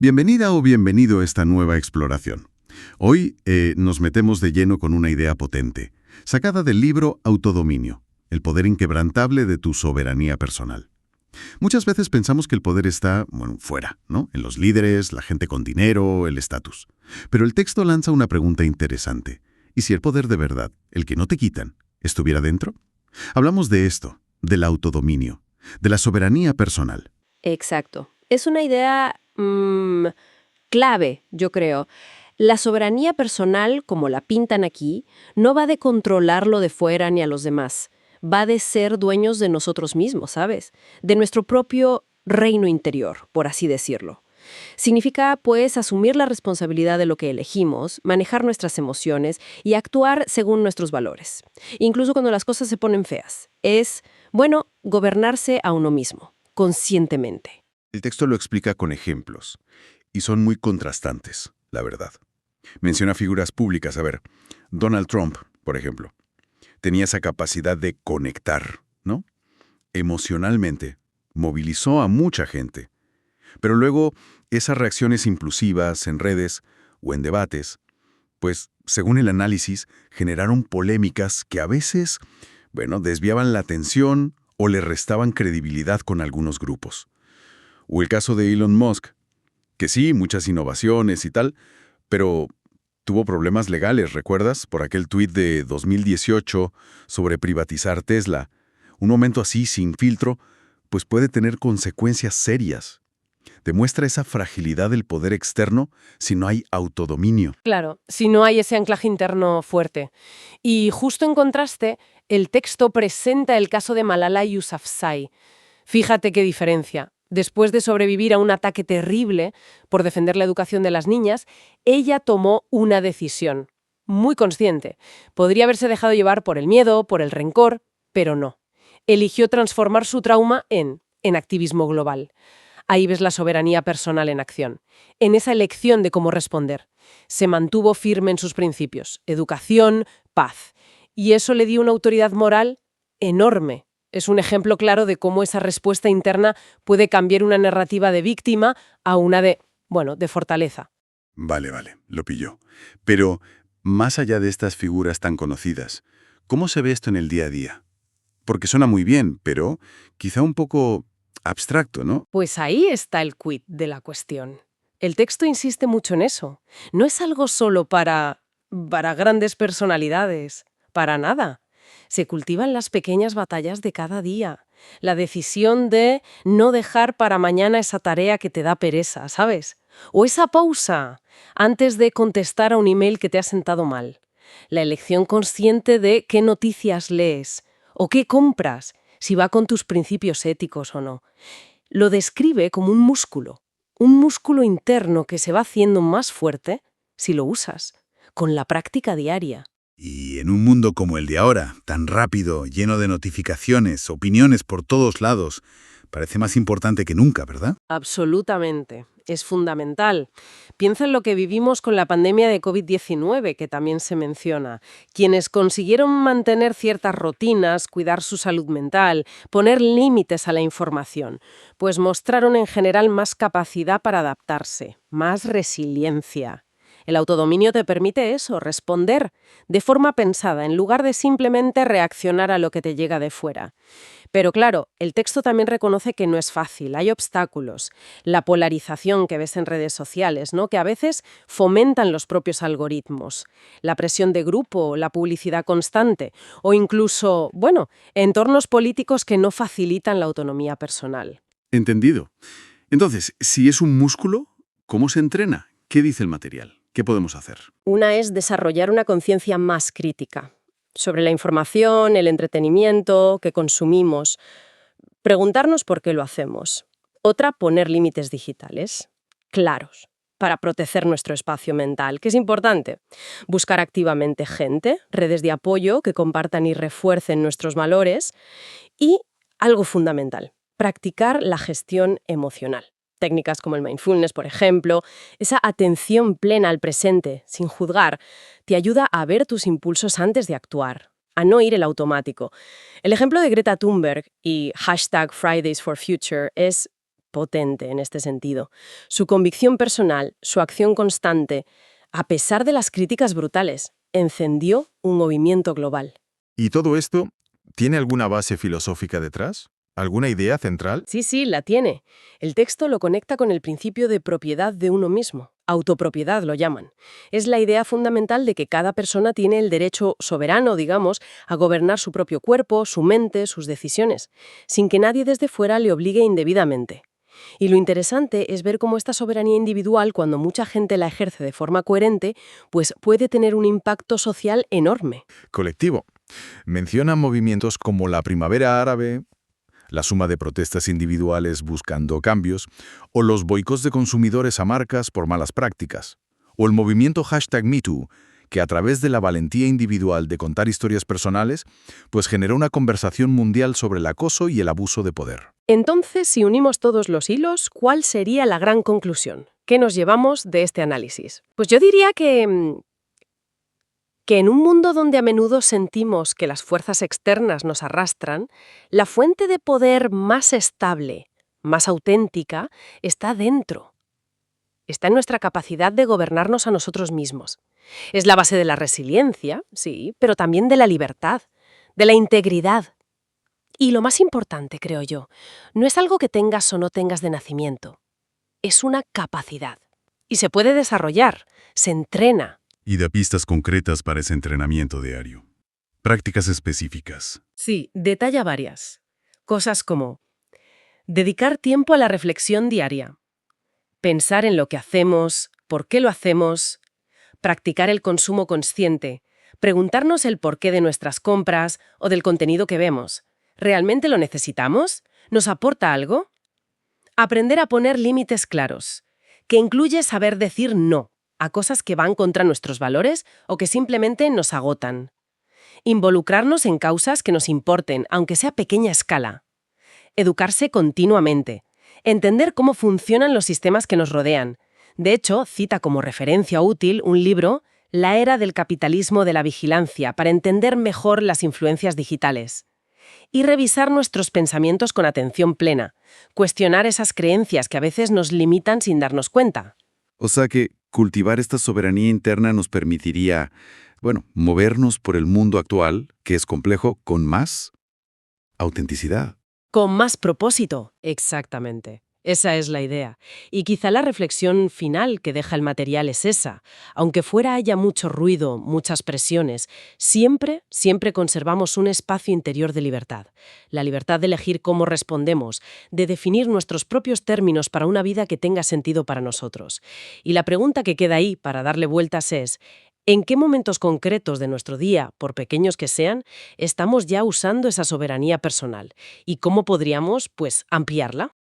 Bienvenida o bienvenido a esta nueva exploración. Hoy nos metemos de lleno con una idea potente, sacada del libro Autodominio, el poder inquebrantable de tu soberanía personal. Muchas veces pensamos que el poder está, fuera, ¿no? En los líderes, la gente con dinero, el estatus. Pero el texto lanza una pregunta interesante. ¿Y si el poder de verdad, el que no te quitan, estuviera dentro? Hablamos de esto, del autodominio, de la soberanía personal. Exacto. Es una idea clave, yo creo. La soberanía personal, como la pintan aquí, no va de controlarlo de fuera ni a los demás. Va de ser dueños de nosotros mismos, ¿sabes? De nuestro propio reino interior, por así decirlo. Significa, pues, asumir la responsabilidad de lo que elegimos, manejar nuestras emociones y actuar según nuestros valores. Incluso cuando las cosas se ponen feas. Es, gobernarse a uno mismo, conscientemente. El texto lo explica con ejemplos, y son muy contrastantes, la verdad. Menciona figuras públicas, Donald Trump, por ejemplo, tenía esa capacidad de conectar, ¿no? Emocionalmente, movilizó a mucha gente. Pero luego, esas reacciones impulsivas en redes o en debates, pues, según el análisis, generaron polémicas que a veces, desviaban la atención o le restaban credibilidad con algunos grupos. O el caso de Elon Musk, que sí, muchas innovaciones y tal, pero tuvo problemas legales, ¿recuerdas? Por aquel tuit de 2018 sobre privatizar Tesla. Un momento así, sin filtro, pues puede tener consecuencias serias. Demuestra esa fragilidad del poder externo si no hay autodominio. Claro, si no hay ese anclaje interno fuerte. Y justo en contraste, el texto presenta el caso de Malala Yousafzai. Fíjate qué diferencia. Después de sobrevivir a un ataque terrible por defender la educación de las niñas, ella tomó una decisión, muy consciente. Podría haberse dejado llevar por el miedo, por el rencor, pero no. Eligió transformar su trauma en activismo global. Ahí ves la soberanía personal en acción, en esa elección de cómo responder. Se mantuvo firme en sus principios, educación, paz. Y eso le dio una autoridad moral enorme. Es un ejemplo claro de cómo esa respuesta interna puede cambiar una narrativa de víctima a una de fortaleza. Vale, lo pilló. Pero, más allá de estas figuras tan conocidas, ¿cómo se ve esto en el día a día? Porque suena muy bien, pero quizá un poco abstracto, ¿no? Pues ahí está el quid de la cuestión. El texto insiste mucho en eso. No es algo solo para grandes personalidades, para nada. Se cultivan las pequeñas batallas de cada día. La decisión de no dejar para mañana esa tarea que te da pereza, ¿sabes? O esa pausa antes de contestar a un email que te ha sentado mal. La elección consciente de qué noticias lees o qué compras, si va con tus principios éticos o no. Lo describe como un músculo interno que se va haciendo más fuerte si lo usas, con la práctica diaria. Y en un mundo como el de ahora, tan rápido, lleno de notificaciones, opiniones por todos lados, parece más importante que nunca, ¿verdad? Absolutamente. Es fundamental. Piensa en lo que vivimos con la pandemia de COVID-19, que también se menciona. Quienes consiguieron mantener ciertas rutinas, cuidar su salud mental, poner límites a la información, pues mostraron en general más capacidad para adaptarse, más resiliencia. El autodominio te permite eso, responder de forma pensada, en lugar de simplemente reaccionar a lo que te llega de fuera. Pero claro, el texto también reconoce que no es fácil, hay obstáculos. La polarización que ves en redes sociales, ¿no? Que a veces fomentan los propios algoritmos. La presión de grupo, la publicidad constante o incluso, entornos políticos que no facilitan la autonomía personal. Entendido. Entonces, si es un músculo, ¿cómo se entrena? ¿Qué dice el material? ¿Qué podemos hacer? Una es desarrollar una conciencia más crítica sobre la información, el entretenimiento que consumimos. Preguntarnos por qué lo hacemos. Otra, poner límites digitales claros para proteger nuestro espacio mental, que es importante. Buscar activamente gente, redes de apoyo que compartan y refuercen nuestros valores. Y algo fundamental, practicar la gestión emocional. Técnicas como el mindfulness, por ejemplo, esa atención plena al presente, sin juzgar, te ayuda a ver tus impulsos antes de actuar, a no ir el automático. El ejemplo de Greta Thunberg y #Fridays for Future es potente en este sentido. Su convicción personal, su acción constante, a pesar de las críticas brutales, encendió un movimiento global. ¿Y todo esto tiene alguna base filosófica detrás? ¿Alguna idea central? Sí, la tiene. El texto lo conecta con el principio de propiedad de uno mismo. Autopropiedad lo llaman. Es la idea fundamental de que cada persona tiene el derecho soberano, digamos, a gobernar su propio cuerpo, su mente, sus decisiones, sin que nadie desde fuera le obligue indebidamente. Y lo interesante es ver cómo esta soberanía individual, cuando mucha gente la ejerce de forma coherente, pues puede tener un impacto social enorme. Colectivo. Menciona movimientos como la Primavera Árabe, la suma de protestas individuales buscando cambios, o los boicots de consumidores a marcas por malas prácticas, o el movimiento #MeToo, que a través de la valentía individual de contar historias personales, pues generó una conversación mundial sobre el acoso y el abuso de poder. Entonces, si unimos todos los hilos, ¿cuál sería la gran conclusión? ¿Qué nos llevamos de este análisis? Pues yo diría que en un mundo donde a menudo sentimos que las fuerzas externas nos arrastran, la fuente de poder más estable, más auténtica, está dentro. Está en nuestra capacidad de gobernarnos a nosotros mismos. Es la base de la resiliencia, sí, pero también de la libertad, de la integridad. Y lo más importante, creo yo, no es algo que tengas o no tengas de nacimiento. Es una capacidad. Y se puede desarrollar, se entrena. Y da pistas concretas para ese entrenamiento diario. Prácticas específicas. Sí, detalla varias. Cosas como dedicar tiempo a la reflexión diaria, pensar en lo que hacemos, por qué lo hacemos, practicar el consumo consciente, preguntarnos el porqué de nuestras compras o del contenido que vemos. ¿Realmente lo necesitamos? ¿Nos aporta algo? Aprender a poner límites claros, que incluye saber decir no a cosas que van contra nuestros valores o que simplemente nos agotan. Involucrarnos en causas que nos importen, aunque sea a pequeña escala. Educarse continuamente. Entender cómo funcionan los sistemas que nos rodean. De hecho, cita como referencia útil un libro, La era del capitalismo de la vigilancia, para entender mejor las influencias digitales. Y revisar nuestros pensamientos con atención plena. Cuestionar esas creencias que a veces nos limitan sin darnos cuenta. O sea que cultivar esta soberanía interna nos permitiría, movernos por el mundo actual, que es complejo, con más autenticidad. Con más propósito. Exactamente. Esa es la idea. Y quizá la reflexión final que deja el material es esa. Aunque fuera haya mucho ruido, muchas presiones, siempre conservamos un espacio interior de libertad. La libertad de elegir cómo respondemos, de definir nuestros propios términos para una vida que tenga sentido para nosotros. Y la pregunta que queda ahí para darle vueltas es: ¿en qué momentos concretos de nuestro día, por pequeños que sean, estamos ya usando esa soberanía personal? ¿Y cómo podríamos, ampliarla?